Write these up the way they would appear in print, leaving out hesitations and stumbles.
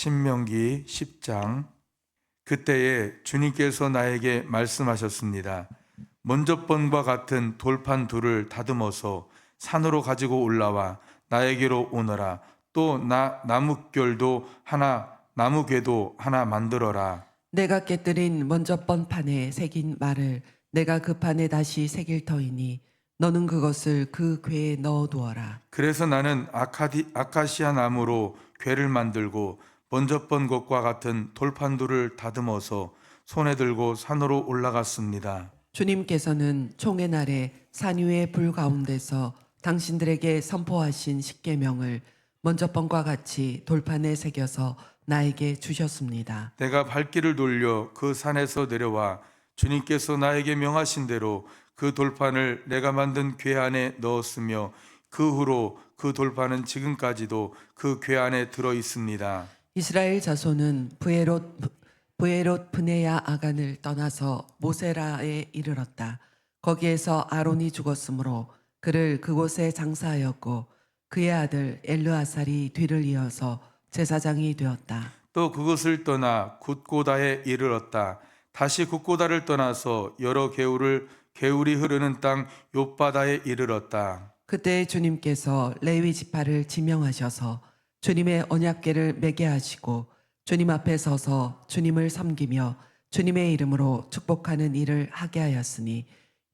신명기 10장. 그때에 주님께서 나에게 말씀하셨습니다. 먼저 번과 같은 돌판 둘을 다듬어서 산으로 가지고 올라와 나에게로 오너라. 또 나무결도 하나, 나무궤도 하나 만들어라. 내가 깨뜨린 먼저 번판에 새긴 말을 내가 그 판에 다시 새길 터이니 너는 그것을 그 궤에 넣어두어라. 그래서 나는 아카시아 나무로 궤를 만들고 먼저 번 것과 같은 돌판 둘을 다듬어서 손에 들고 산으로 올라갔습니다. 주님께서는 총의 날에 산 위의 불 가운데서 당신들에게 선포하신 십계명을 먼저 번과 같이 돌판에 새겨서 나에게 주셨습니다. 내가 발길을 돌려 그 산에서 내려와 주님께서 나에게 명하신 대로 그 돌판을 내가 만든 궤 안에 넣었으며 그 후로 그 돌판은 지금까지도 그 궤 안에 들어 있습니다. 이스라엘 자손은 부에롯 브네야 아간을 떠나서 모세라에 이르렀다. 거기에서 아론이 죽었으므로 그를 그곳에 장사하였고 그의 아들 엘르아살이 뒤를 이어서 제사장이 되었다. 또 그것을 떠나 굿고다에 이르렀다. 다시 굿고다를 떠나서 여러 개울이 흐르는 땅 욥바다에 이르렀다. 그때 주님께서 레위 지파를 지명하셔서 주님의 언약궤를 매게 하시고 주님 앞에 서서 주님을 섬기며 주님의 이름으로 축복하는 일을 하게 하였으니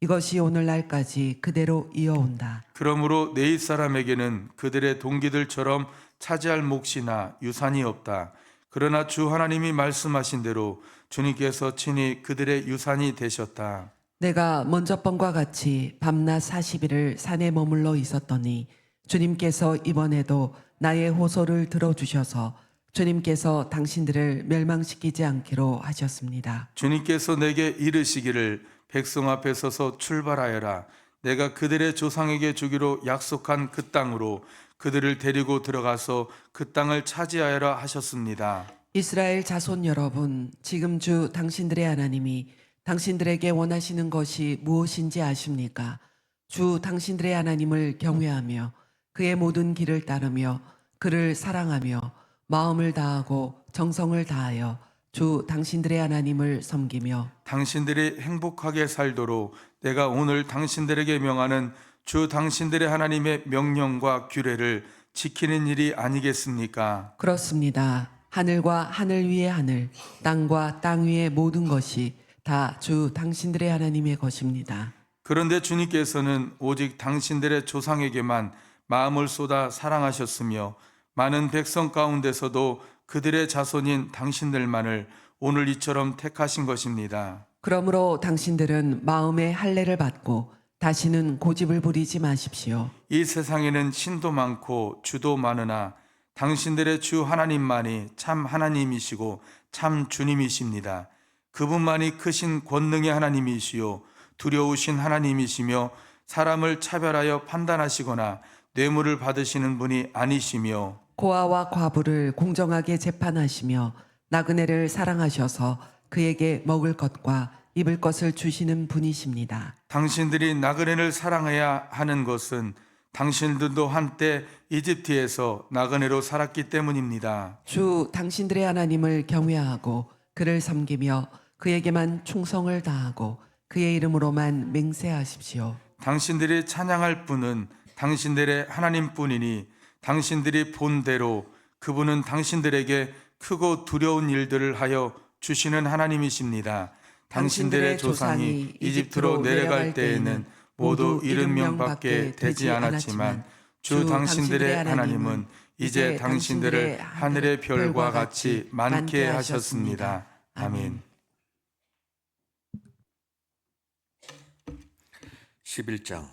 이것이 오늘날까지 그대로 이어온다. 그러므로 내 이웃사람에게는 그들의 동기들처럼 차지할 몫이나 유산이 없다. 그러나 주 하나님이 말씀하신 대로 주님께서 친히 그들의 유산이 되셨다. 내가 먼저 번과 같이 밤낮 40일을 산에 머물러 있었더니 주님께서 이번에도 나의 호소를 들어주셔서 주님께서 당신들을 멸망시키지 않기로 하셨습니다. 주님께서 내게 이르시기를 백성 앞에 서서 출발하여라. 내가 그들의 조상에게 주기로 약속한 그 땅으로 그들을 데리고 들어가서 그 땅을 차지하여라 하셨습니다. 이스라엘 자손 여러분, 지금 주 당신들의 하나님이 당신들에게 원하시는 것이 무엇인지 아십니까? 주 당신들의 하나님을 경외하며 그의 모든 길을 따르며 그를 사랑하며 마음을 다하고 정성을 다하여 주 당신들의 하나님을 섬기며 당신들이 행복하게 살도록 내가 오늘 당신들에게 명하는 주 당신들의 하나님의 명령과 규례를 지키는 일이 아니겠습니까? 그렇습니다. 하늘과 하늘 위의 하늘, 땅과 땅 위의 모든 것이 다 주 당신들의 하나님의 것입니다. 그런데 주님께서는 오직 당신들의 조상에게만 마음을 쏟아 사랑하셨으며 많은 백성 가운데서도 그들의 자손인 당신들만을 오늘 이처럼 택하신 것입니다. 그러므로 당신들은 마음의 할례를 받고 다시는 고집을 부리지 마십시오. 이 세상에는 신도 많고 주도 많으나 당신들의 주 하나님만이 참 하나님이시고 참 주님이십니다. 그분만이 크신 권능의 하나님이시요 두려우신 하나님이시며 사람을 차별하여 판단하시거나 뇌물을 받으시는 분이 아니시며 고아와 과부를 공정하게 재판하시며 나그네를 사랑하셔서 그에게 먹을 것과 입을 것을 주시는 분이십니다. 당신들이 나그네를 사랑해야 하는 것은 당신들도 한때 이집트에서 나그네로 살았기 때문입니다. 주 당신들의 하나님을 경외하고 그를 섬기며 그에게만 충성을 다하고 그의 이름으로만 맹세하십시오. 당신들이 찬양할 분은 당신들의 하나님뿐이니 당신들이 본대로 그분은 당신들에게 크고 두려운 일들을 하여 주시는 하나님이십니다. 당신들의 조상이 이집트로 내려갈 때에는 모두 70명밖에 되지 않았지만 주 당신들의 하나님은 이제 당신들을 하늘의 별과 같이 많게 하셨습니다. 아멘. 11장.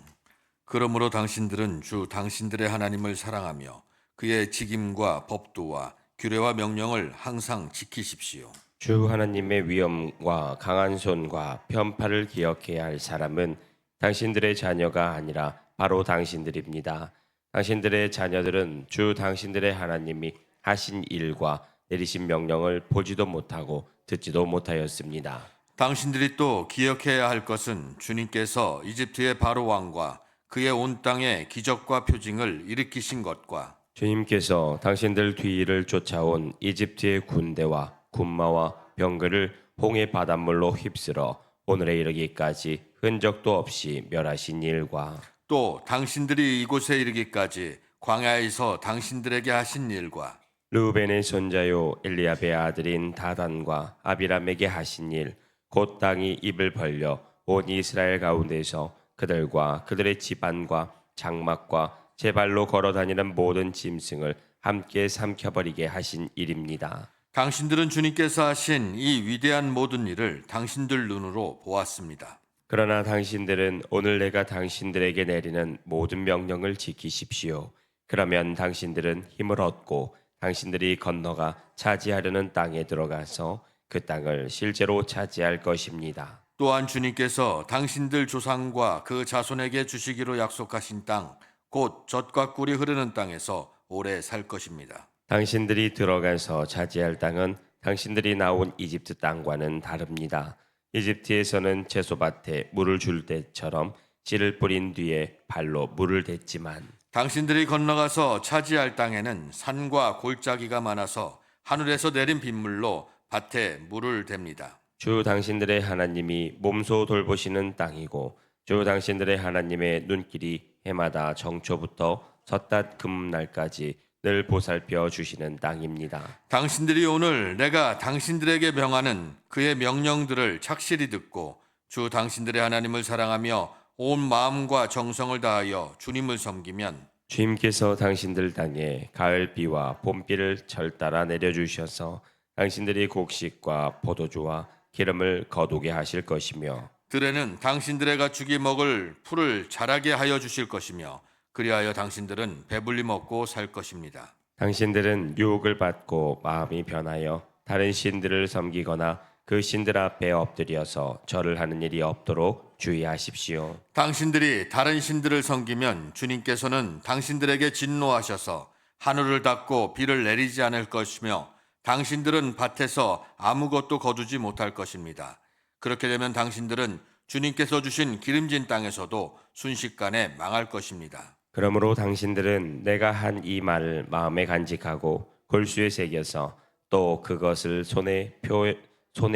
그러므로 당신들은 주 당신들의 하나님을 사랑하며 그의 직임과 법도와 규례와 명령을 항상 지키십시오. 주 하나님의 위엄과 강한 손과 편파를 기억해야 할 사람은 당신들의 자녀가 아니라 바로 당신들입니다. 당신들의 자녀들은 주 당신들의 하나님이 하신 일과 내리신 명령을 보지도 못하고 듣지도 못하였습니다. 당신들이 또 기억해야 할 것은 주님께서 이집트의 바로 왕과 그의 온 땅에 기적과 표징을 일으키신 것과 주님께서 당신들 뒤를 쫓아온 이집트의 군대와 군마와 병거를 홍해 바닷물로 휩쓸어 오늘에 이르기까지 흔적도 없이 멸하신 일과 또 당신들이 이곳에 이르기까지 광야에서 당신들에게 하신 일과 르우벤의 손자요 엘리압의 아들인 다단과 아비람에게 하신 일, 곧 땅이 입을 벌려 온 이스라엘 가운데서 그들과 그들의 집안과 장막과 제 발로 걸어다니는 모든 짐승을 함께 삼켜버리게 하신 일입니다. 당신들은 주님께서 하신 이 위대한 모든 일을 당신들 눈으로 보았습니다. 그러나 당신들은 오늘 내가 당신들에게 내리는 모든 명령을 지키십시오. 그러면 당신들은 힘을 얻고 당신들이 건너가 차지하려는 땅에 들어가서 그 땅을 실제로 차지할 것입니다. 또한 주님께서 당신들 조상과 그 자손에게 주시기로 약속하신 땅, 곧 젖과 꿀이 흐르는 땅에서 오래 살 것입니다. 당신들이 들어가서 차지할 땅은 당신들이 나온 이집트 땅과는 다릅니다. 이집트에서는 채소밭에 물을 줄 때처럼 씨를 뿌린 뒤에 발로 물을 댔지만 당신들이 건너가서 차지할 땅에는 산과 골짜기가 많아서 하늘에서 내린 빗물로 밭에 물을 댑니다. 주 당신들의 하나님이 몸소 돌보시는 땅이고 주 당신들의 하나님의 눈길이 해마다 정초부터 섣닷 금날까지 늘 보살펴 주시는 땅입니다. 당신들이 오늘 내가 당신들에게 명하는 그의 명령들을 착실히 듣고 주 당신들의 하나님을 사랑하며 온 마음과 정성을 다하여 주님을 섬기면 주님께서 당신들 땅에 가을비와 봄비를 절따라 내려주셔서 당신들이 곡식과 포도주와 기름을 거두게 하실 것이며 들에는 당신들의 가축이 먹을 풀을 자라게 하여 주실 것이며 그리하여 당신들은 배불리 먹고 살 것입니다. 당신들은 유혹을 받고 마음이 변하여 다른 신들을 섬기거나 그 신들 앞에 엎드려서 절을 하는 일이 없도록 주의하십시오. 당신들이 다른 신들을 섬기면 주님께서는 당신들에게 진노하셔서 하늘을 닫고 비를 내리지 않을 것이며 당신들은 밭에서 아무것도 거두지 못할 것입니다. 그렇게 되면 당신들은 주님께서 주신 기름진 땅에서도 순식간에 망할 것입니다. 그러므로 당신들은 내가 한 이 말을 마음에 간직하고 골수에 새겨서 또 그것을 손에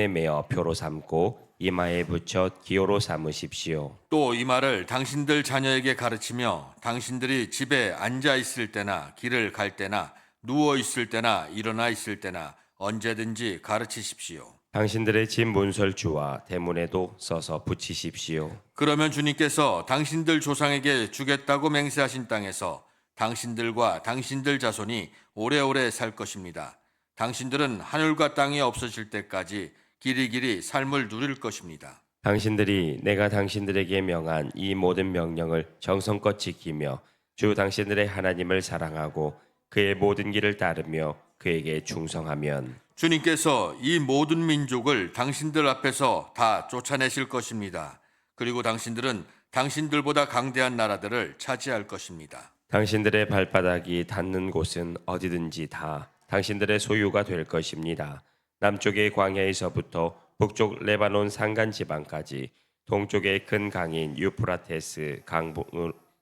메어 표로 삼고 이마에 붙여 기호로 삼으십시오. 또 이 말을 당신들 자녀에게 가르치며 당신들이 집에 앉아 있을 때나 길을 갈 때나 누워 있을 때나 일어나 있을 때나 언제든지 가르치십시오. 당신들의 집 문설주와 대문에도 써서 붙이십시오. 그러면 주님께서 당신들 조상에게 주겠다고 맹세하신 땅에서 당신들과 당신들 자손이 오래오래 살 것입니다. 당신들은 하늘과 땅이 없어질 때까지 길이길이 삶을 누릴 것입니다. 당신들이 내가 당신들에게 명한 이 모든 명령을 정성껏 지키며 주 당신들의 하나님을 사랑하고 그의 모든 길을 따르며 그에게 충성하면 주님께서 이 모든 민족을 당신들 앞에서 다 쫓아내실 것입니다. 그리고 당신들은 당신들보다 강대한 나라들을 차지할 것입니다. 당신들의 발바닥이 닿는 곳은 어디든지 다 당신들의 소유가 될 것입니다. 남쪽의 광야에서부터 북쪽 레바논 산간 지방까지 동쪽의 큰 강인 유프라테스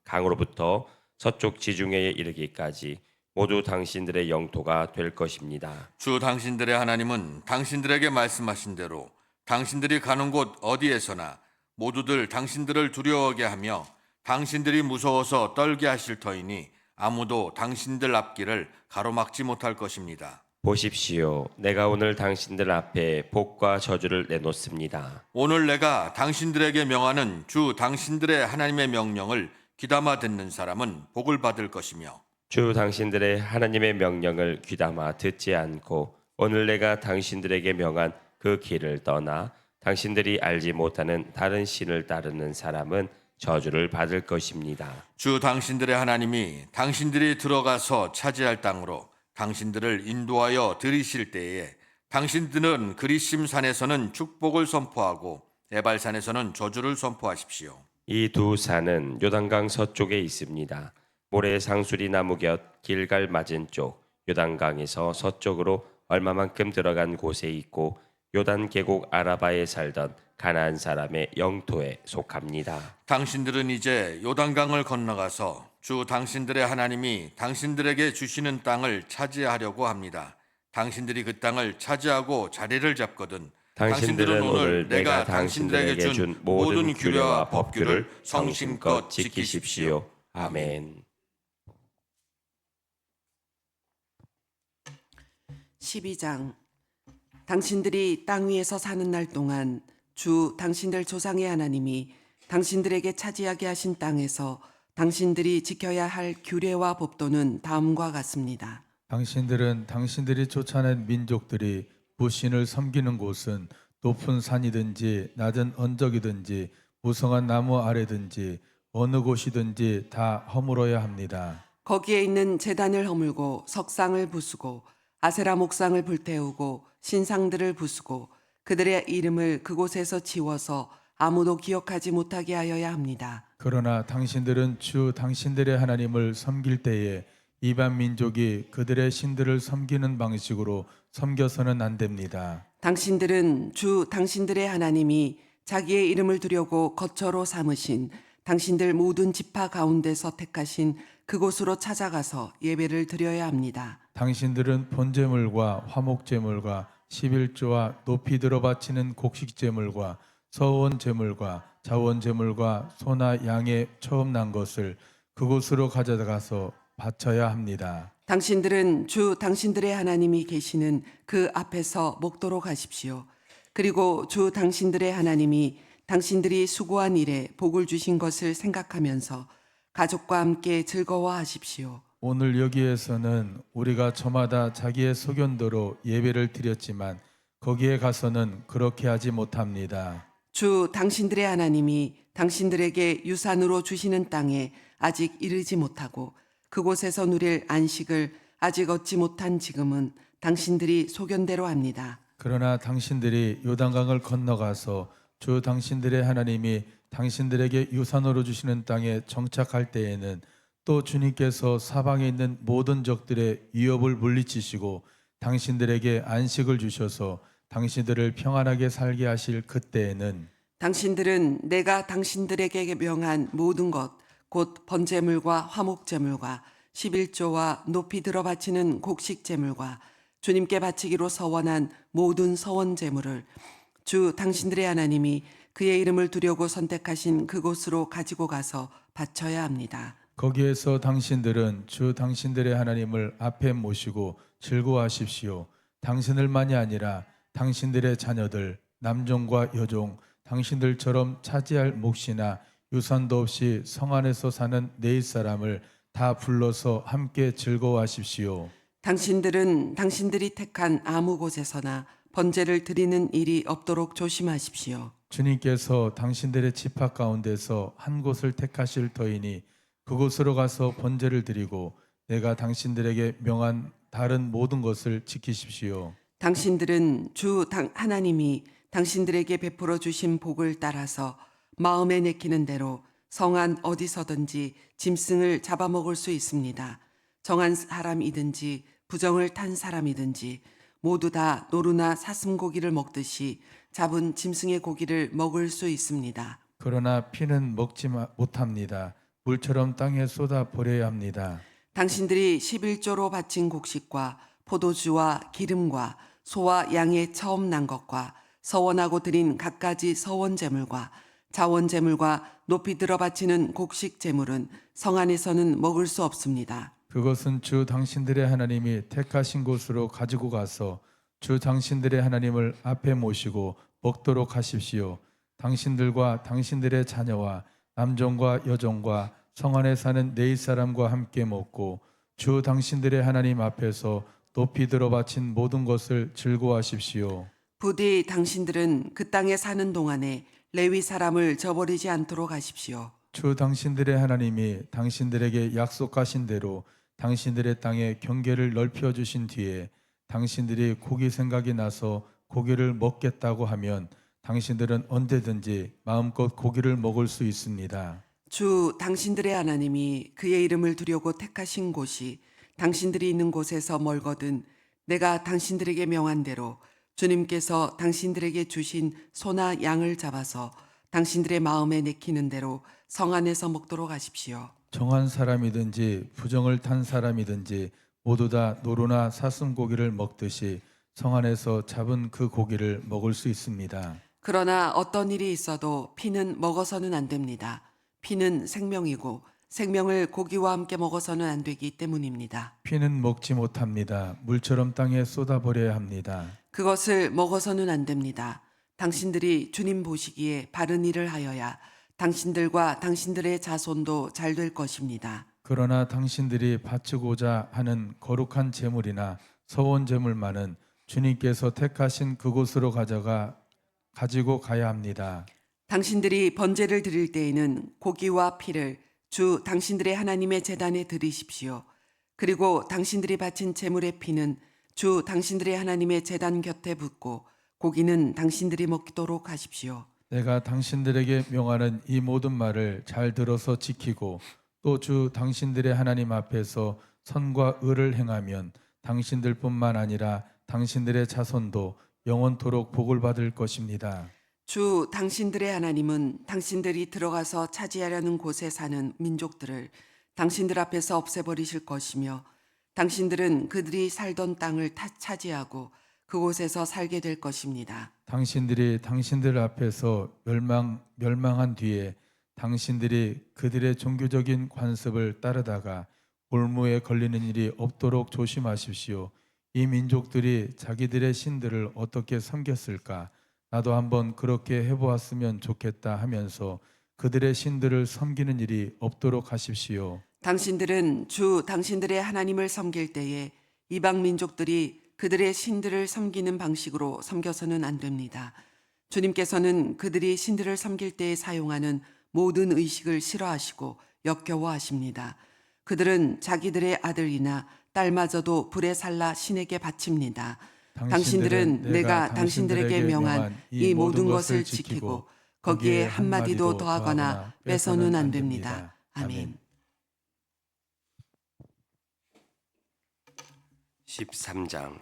강으로부터 서쪽 지중해에 이르기까지 모두 당신들의 영토가 될 것입니다. 주 당신들의 하나님은 당신들에게 말씀하신 대로 당신들이 가는 곳 어디에서나 모두들 당신들을 두려워하게 하며 당신들이 무서워서 떨게 하실 터이니 아무도 당신들 앞길을 가로막지 못할 것입니다. 보십시오. 내가 오늘 당신들 앞에 복과 저주를 내놓습니다. 오늘 내가 당신들에게 명하는 주 당신들의 하나님의 명령을 귀담아 듣는 사람은 복을 받을 것이며 주 당신들의 하나님의 명령을 귀담아 듣지 않고 오늘 내가 당신들에게 명한 그 길을 떠나 당신들이 알지 못하는 다른 신을 따르는 사람은 저주를 받을 것입니다. 주 당신들의 하나님이 당신들이 들어가서 차지할 땅으로 당신들을 인도하여 들이실 때에 당신들은 그리심 산에서는 축복을 선포하고 에발산에서는 저주를 선포하십시오. 이 두 산은 요단강 서쪽에 있습니다. 모래 상수리 나무 곁 길갈 맞은 쪽 요단강에서 서쪽으로 얼마만큼 들어간 곳에 있고 요단 계곡 아라바에 살던 가나안 사람의 영토에 속합니다. 당신들은 이제 요단강을 건너가서 주 당신들의 하나님이 당신들에게 주시는 땅을 차지하려고 합니다. 당신들이 그 땅을 차지하고 자리를 잡거든 당신들은 오늘 내가 당신들에게 준 모든 규례와 법규를 성심껏 지키십시오. 아멘. 12장 당신들이 땅 위에서 사는 날 동안 주 당신들 조상의 하나님이 당신들에게 차지하게 하신 땅에서 당신들이 지켜야 할 규례와 법도는 다음과 같습니다. 당신들은 당신들이 쫓아낸 민족들이 부신을 섬기는 곳은 높은 산이든지 낮은 언덕이든지 무성한 나무 아래든지 어느 곳이든지 다 허물어야 합니다. 거기에 있는 제단을 허물고 석상을 부수고 아세라 목상을 불태우고 신상들을 부수고 그들의 이름을 그곳에서 지워서 아무도 기억하지 못하게 하여야 합니다. 그러나 당신들은 주 당신들의 하나님을 섬길 때에 이방 민족이 그들의 신들을 섬기는 방식으로 섬겨서는 안 됩니다. 당신들은 주 당신들의 하나님이 자기의 이름을 두려고 거처로 삼으신 당신들 모든 지파 가운데서 택하신 그곳으로 찾아가서 예배를 드려야 합니다. 당신들은 번제물과 화목제물과 11조와 높이 들어 바치는 곡식제물과 서원제물과 자원제물과 소나 양의 처음 난 것을 그곳으로 가져가서 바쳐야 합니다. 당신들은 주 당신들의 하나님이 계시는 그 앞에서 먹도록 하십시오. 그리고 주 당신들의 하나님이 당신들이 수고한 일에 복을 주신 것을 생각하면서 가족과 함께 즐거워하십시오. 오늘 여기에서는 우리가 저마다 자기의 소견대로 예배를 드렸지만 거기에 가서는 그렇게 하지 못합니다. 주 당신들의 하나님이 당신들에게 유산으로 주시는 땅에 아직 이르지 못하고 그곳에서 누릴 안식을 아직 얻지 못한 지금은 당신들이 소견대로 합니다. 그러나 당신들이 요단강을 건너가서 주 당신들의 하나님이 당신들에게 유산으로 주시는 땅에 정착할 때에는 또 주님께서 사방에 있는 모든 적들의 위협을 물리치시고 당신들에게 안식을 주셔서 당신들을 평안하게 살게 하실 그때에는 당신들은 내가 당신들에게 명한 모든 것, 곧 번제물과 화목제물과 11조와 높이 들어 바치는 곡식제물과 주님께 바치기로 서원한 모든 서원제물을 주 당신들의 하나님이 그의 이름을 두려고 선택하신 그곳으로 가지고 가서 바쳐야 합니다. 거기에서 당신들은 주 당신들의 하나님을 앞에 모시고 즐거워하십시오. 당신들만이 아니라 당신들의 자녀들, 남종과 여종, 당신들처럼 차지할 몫이나 유산도 없이 성 안에서 사는 네일 사람을 다 불러서 함께 즐거워하십시오. 당신들은 당신들이 택한 아무 곳에서나 번제를 드리는 일이 없도록 조심하십시오. 주님께서 당신들의 지파 가운데서 한 곳을 택하실 터이니 그곳으로 가서 번제를 드리고 내가 당신들에게 명한 다른 모든 것을 지키십시오. 당신들은 주 하나님이 당신들에게 베풀어 주신 복을 따라서 마음에 내키는 대로 성안 어디서든지 짐승을 잡아먹을 수 있습니다. 정한 사람이든지 부정을 탄 사람이든지 모두 다 노루나 사슴고기를 먹듯이 잡은 짐승의 고기를 먹을 수 있습니다. 그러나 피는 먹지 못합니다. 물처럼 땅에 쏟아 버려야 합니다. 당신들이 11조로 바친 곡식과 포도주와 기름과 소와 양의 처음 난 것과 서원하고 드린 갖가지 서원제물과 자원제물과 높이 들어 바치는 곡식제물은 성 안에서는 먹을 수 없습니다. 그것은 주 당신들의 하나님이 택하신 곳으로 가지고 가서 주 당신들의 하나님을 앞에 모시고 먹도록 하십시오. 당신들과 당신들의 자녀와 남종과 여종과 성 안에 사는 네일 사람과 함께 먹고 주 당신들의 하나님 앞에서 높이 들어 바친 모든 것을 즐거워하십시오. 부디 당신들은 그 땅에 사는 동안에 레위 사람을 저버리지 않도록 하십시오. 주 당신들의 하나님이 당신들에게 약속하신 대로 당신들의 땅에 경계를 넓혀 주신 뒤에 당신들이 고기 생각이 나서 고기를 먹겠다고 하면 당신들은 언제든지 마음껏 고기를 먹을 수 있습니다. 주 당신들의 하나님이 그의 이름을 두려고 택하신 곳이 당신들이 있는 곳에서 멀거든 내가 당신들에게 명한 대로 주님께서 당신들에게 주신 소나 양을 잡아서 당신들의 마음에 내키는 대로 성 안에서 먹도록 하십시오. 정한 사람이든지 부정을 탄 사람이든지 모두 다 노루나 사슴고기를 먹듯이 성 안에서 잡은 그 고기를 먹을 수 있습니다. 그러나 어떤 일이 있어도 피는 먹어서는 안 됩니다. 피는 생명이고 생명을 고기와 함께 먹어서는 안 되기 때문입니다. 피는 먹지 못합니다. 물처럼 땅에 쏟아버려야 합니다. 그것을 먹어서는 안 됩니다. 당신들이 주님 보시기에 바른 일을 하여야 당신들과 당신들의 자손도 잘 될 것입니다. 그러나 당신들이 바치고자 하는 거룩한 제물이나 서원 제물만은 주님께서 택하신 그곳으로 가지고 가야 합니다. 당신들이 번제를 드릴 때에는 고기와 피를 주 당신들의 하나님의 제단에 드리십시오. 그리고 당신들이 바친 제물의 피는 주 당신들의 하나님의 제단 곁에 붓고 고기는 당신들이 먹도록 하십시오. 내가 당신들에게 명하는 이 모든 말을 잘 들어서 지키고 또 주 당신들의 하나님 앞에서 선과 의를 행하면 당신들뿐만 아니라 당신들의 자손도 영원토록 복을 받을 것입니다. 주 당신들의 하나님은 당신들이 들어가서 차지하려는 곳에 사는 민족들을 당신들 앞에서 없애버리실 것이며 당신들은 그들이 살던 땅을 차지하고 그곳에서 살게 될 것입니다. 당신들이 당신들 앞에서 멸망한 뒤에 당신들이 그들의 종교적인 관습을 따르다가 올무에 걸리는 일이 없도록 조심하십시오. 이 민족들이 자기들의 신들을 어떻게 섬겼을까? 나도 한번 그렇게 해보았으면 좋겠다 하면서 그들의 신들을 섬기는 일이 없도록 하십시오. 당신들은 주 당신들의 하나님을 섬길 때에 이방 민족들이 그들의 신들을 섬기는 방식으로 섬겨서는 안 됩니다. 주님께서는 그들이 신들을 섬길 때에 사용하는 모든 의식을 싫어하시고 역겨워하십니다. 그들은 자기들의 아들이나 딸마저도 불에 살라 신에게 바칩니다. 당신들은 내가 당신들에게 명한 이 모든 것을 지키고 거기에 한마디도 더하거나 빼서는 안 됩니다. 아멘. 13장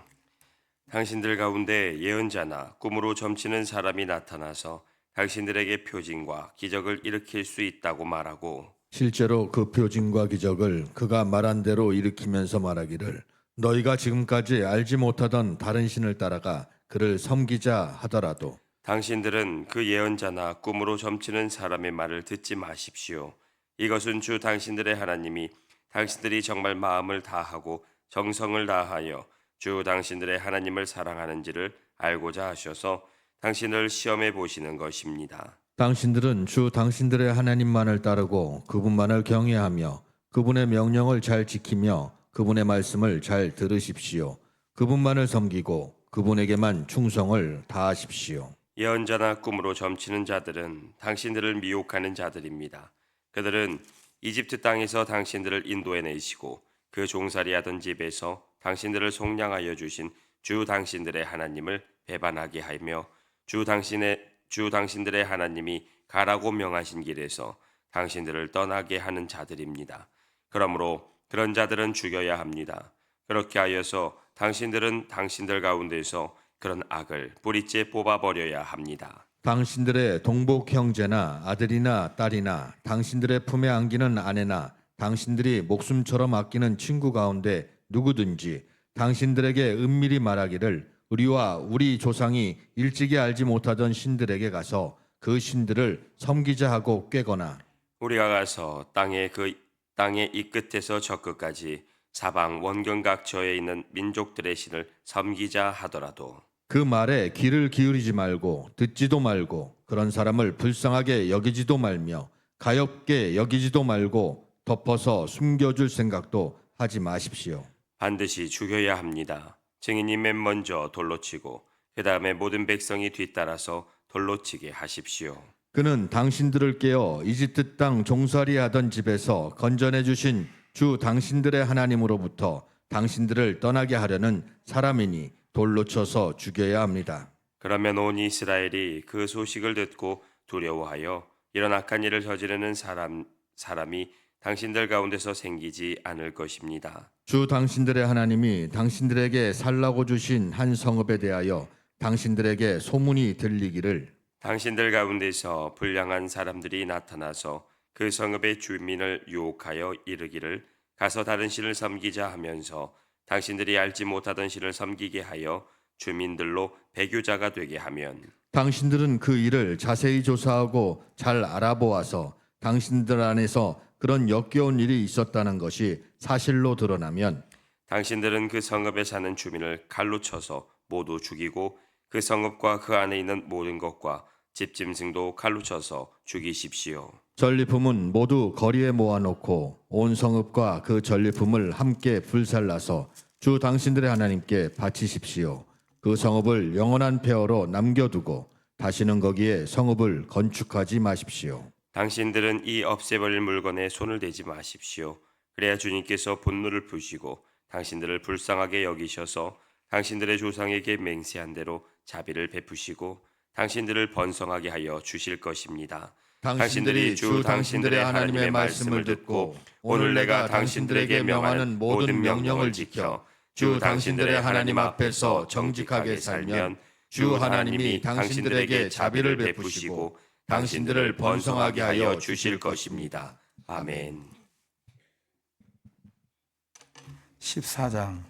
당신들 가운데 예언자나 꿈으로 점치는 사람이 나타나서 당신들에게 표징과 기적을 일으킬 수 있다고 말하고 실제로 그 표징과 기적을 그가 말한 대로 일으키면서 말하기를 너희가 지금까지 알지 못하던 다른 신을 따라가 그를 섬기자 하더라도 당신들은 그 예언자나 꿈으로 점치는 사람의 말을 듣지 마십시오. 이것은 주 당신들의 하나님이 당신들이 정말 마음을 다하고 정성을 다하여 주 당신들의 하나님을 사랑하는지를 알고자 하셔서 당신을 시험해 보시는 것입니다. 당신들은 주 당신들의 하나님만을 따르고 그분만을 경외하며 그분의 명령을 잘 지키며 그분의 말씀을 잘 들으십시오. 그분만을 섬기고 그분에게만 충성을 다하십시오. 예언자나 꿈으로 점치는 자들은 당신들을 미혹하는 자들입니다. 그들은 이집트 땅에서 당신들을 인도해 내시고 그 종살이하던 집에서 당신들을 속량하여 주신 주 당신들의 하나님을 배반하게 하며 주 당신들의 하나님이 가라고 명하신 길에서 당신들을 떠나게 하는 자들입니다. 그러므로 그런 자들은 죽여야 합니다. 그렇게 하여서 당신들은 당신들 가운데서 그런 악을 뿌리째 뽑아버려야 합니다. 당신들의 동복 형제나 아들이나 딸이나 당신들의 품에 안기는 아내나 당신들이 목숨처럼 아끼는 친구 가운데 누구든지 당신들에게 은밀히 말하기를 우리와 우리 조상이 일찍이 알지 못하던 신들에게 가서 그 신들을 섬기자 하고 꾀거나 우리가 가서 땅의 이 끝에서 저 끝까지 사방 원경 각처에 있는 민족들의 신을 섬기자 하더라도 그 말에 귀를 기울이지 말고 듣지도 말고 그런 사람을 불쌍하게 여기지도 말며 가엾게 여기지도 말고 덮어서 숨겨줄 생각도 하지 마십시오. 반드시 죽여야 합니다. 증인이 맨 먼저 돌로 치고 그 다음에 모든 백성이 뒤따라서 돌로 치게 하십시오. 그는 당신들을 깨어 이집트 땅 종살이하던 집에서 건져내 주신 주 당신들의 하나님으로부터 당신들을 떠나게 하려는 사람이니 돌로 쳐서 죽여야 합니다. 그러면 온 이스라엘이 그 소식을 듣고 두려워하여 이런 악한 일을 저지르는 사람이 당신들 가운데서 생기지 않을 것입니다. 주 당신들의 하나님이 당신들에게 살라고 주신 한 성읍에 대하여 당신들에게 소문이 들리기를 당신들 가운데서 불량한 사람들이 나타나서 그 성읍의 주민을 유혹하여 이르기를 가서 다른 신을 섬기자 하면서 당신들이 알지 못하던 신을 섬기게 하여 주민들로 배교자가 되게 하면 당신들은 그 일을 자세히 조사하고 잘 알아보아서 당신들 안에서 그런 역겨운 일이 있었다는 것이 사실로 드러나면 당신들은 그 성읍에 사는 주민을 칼로 쳐서 모두 죽이고 그 성읍과 그 안에 있는 모든 것과 집 짐승도 칼로 쳐서 죽이십시오. 전리품은 모두 거리에 모아놓고 온 성읍과 그 전리품을 함께 불살라서 주 당신들의 하나님께 바치십시오. 그 성읍을 영원한 폐허로 남겨두고 다시는 거기에 성읍을 건축하지 마십시오. 당신들은 이 없애버릴 물건에 손을 대지 마십시오. 그래야 주님께서 분노를 푸시고 당신들을 불쌍하게 여기셔서 당신들의 조상에게 맹세한 대로 자비를 베푸시고 당신들을 번성하게 하여 주실 것입니다. 당신들이 주 당신들의 하나님의 말씀을 듣고 오늘 내가 당신들에게 명하는 모든 명령을 지켜 주 당신들의 하나님 앞에서 정직하게 살면 주 하나님이 당신들에게 자비를 베푸시고 당신들을 번성하게 하여 주실 것입니다. 아멘. 14장.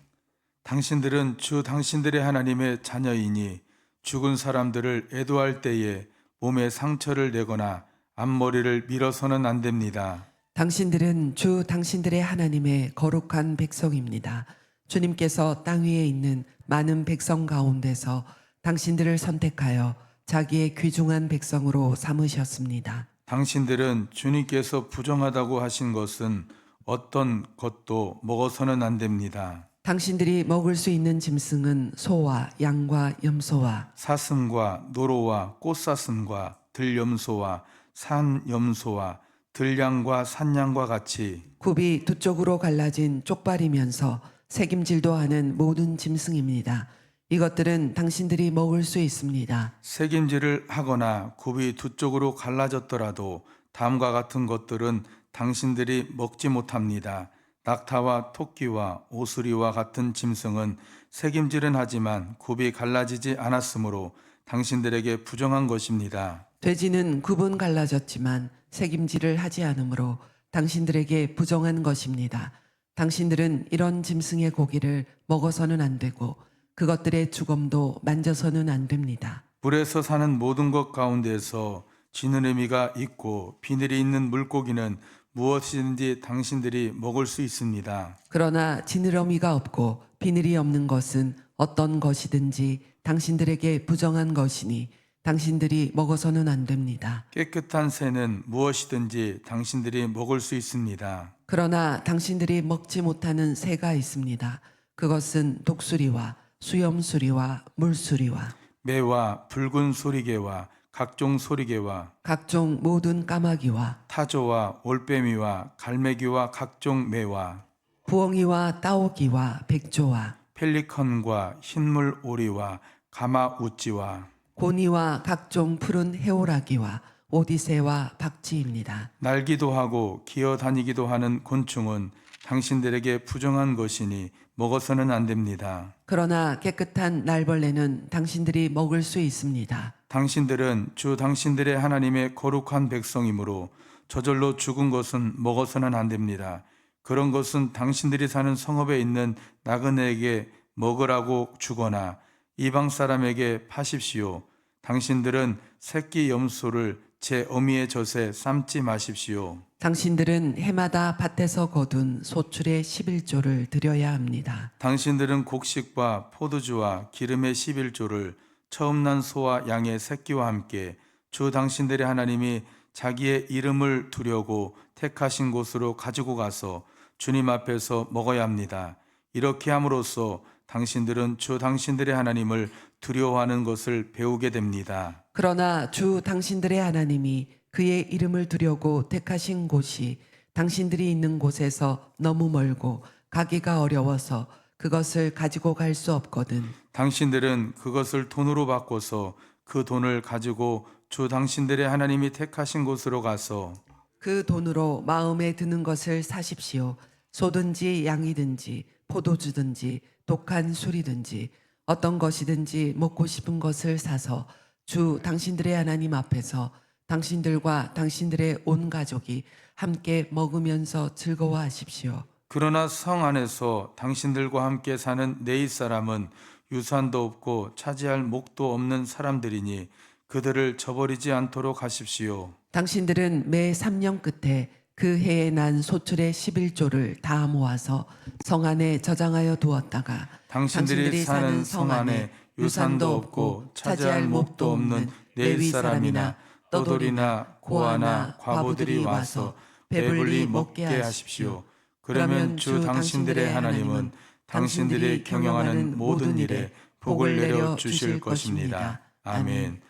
당신들은 주 당신들의 하나님의 자녀이니 죽은 사람들을 애도할 때에 몸에 상처를 내거나 앞머리를 밀어서는 안 됩니다. 당신들은 주 당신들의 하나님의 거룩한 백성입니다. 주님께서 땅 위에 있는 많은 백성 가운데서 당신들을 선택하여 자기의 귀중한 백성으로 삼으셨습니다. 당신들은 주님께서 부정하다고 하신 것은 어떤 것도 먹어서는 안 됩니다. 당신들이 먹을 수 있는 짐승은 소와 양과 염소와 사슴과 노로와 꽃사슴과 들염소와 산염소와 들양과 산양과 같이 굽이 두 쪽으로 갈라진 쪽발이면서 새김질도 하는 모든 짐승입니다. 이것들은 당신들이 먹을 수 있습니다. 새김질을 하거나 굽이 두 쪽으로 갈라졌더라도 다음과 같은 것들은 당신들이 먹지 못합니다. 낙타와 토끼와 오수리와 같은 짐승은 새김질은 하지만 굽이 갈라지지 않았으므로 당신들에게 부정한 것입니다. 돼지는 굽은 갈라졌지만 새김질을 하지 않으므로 당신들에게 부정한 것입니다. 당신들은 이런 짐승의 고기를 먹어서는 안 되고 그것들의 주검도 만져서는 안 됩니다. 물에서 사는 모든 것 가운데서 지느러미가 있고 비늘이 있는 물고기는 무엇이든지 당신들이 먹을 수 있습니다. 그러나 지느러미가 없고 비늘이 없는 것은 어떤 것이든지 당신들에게 부정한 것이니 당신들이 먹어서는 안 됩니다. 깨끗한 새는 무엇이든지 당신들이 먹을 수 있습니다. 그러나 당신들이 먹지 못하는 새가 있습니다. 그것은 독수리와 수염수리와 물수리와 매와 붉은 소리개와 각종 소리개와 각종 모든 까마귀와 타조와 올빼미와 갈매기와 각종 매와 부엉이와 따오기와 백조와 펠리컨과 흰물 오리와 가마우찌와 고니와 각종 푸른 해오라기와 오디새와 박쥐입니다. 날기도 하고 기어다니기도 하는 곤충은 당신들에게 부정한 것이니 먹어서는 안 됩니다. 그러나 깨끗한 날벌레는 당신들이 먹을 수 있습니다. 당신들은 주 당신들의 하나님의 거룩한 백성이므로 저절로 죽은 것은 먹어서는 안 됩니다. 그런 것은 당신들이 사는 성읍에 있는 나그네에게 먹으라고 주거나 이방 사람에게 파십시오. 당신들은 새끼 염소를 제 어미의 젖에 삶지 마십시오. 당신들은 해마다 밭에서 거둔 소출의 11조를 드려야 합니다. 당신들은 곡식과 포도주와 기름의 11조를 처음 난 소와 양의 새끼와 함께 주 당신들의 하나님이 자기의 이름을 두려고 택하신 곳으로 가지고 가서 주님 앞에서 먹어야 합니다. 이렇게 함으로써 당신들은 주 당신들의 하나님을 두려워하는 것을 배우게 됩니다. 그러나 주 당신들의 하나님이 그의 이름을 두려고 택하신 곳이 당신들이 있는 곳에서 너무 멀고 가기가 어려워서 그것을 가지고 갈 수 없거든. 당신들은 그것을 돈으로 바꿔서 그 돈을 가지고 주 당신들의 하나님이 택하신 곳으로 가서 그 돈으로 마음에 드는 것을 사십시오. 소든지 양이든지 포도주든지 독한 술이든지 어떤 것이든지 먹고 싶은 것을 사서 주 당신들의 하나님 앞에서 당신들과 당신들의 온 가족이 함께 먹으면서 즐거워하십시오. 그러나 성 안에서 당신들과 함께 사는 네 이웃사람은 유산도 없고 차지할 목도 없는 사람들이니 그들을 저버리지 않도록 하십시오. 당신들은 매 3년 끝에 그 해에 난 소출의 11조를 다 모아서 성 안에 저장하여 두었다가 당신들이 사는 성 안에 유산도 없고 차지할 목도 없는 레위 사람이나 떠돌이나 고아나 과부들이 와서 배불리 먹게 하십시오. 그러면 주 당신들의 하나님은 당신들이 경영하는 모든 일에 복을 내려 주실 것입니다. 아멘.